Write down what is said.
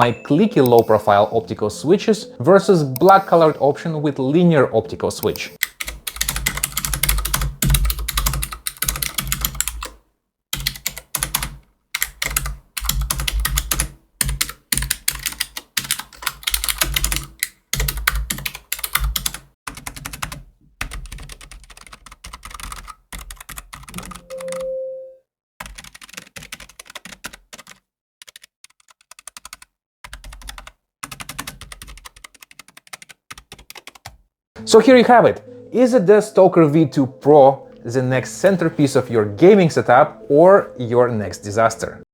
my Clicky low-profile optical switches versus black-colored option with linear optical switch. So here you have it. Is the Deathstalker V2 Pro the next centerpiece of your gaming setup or your next disaster?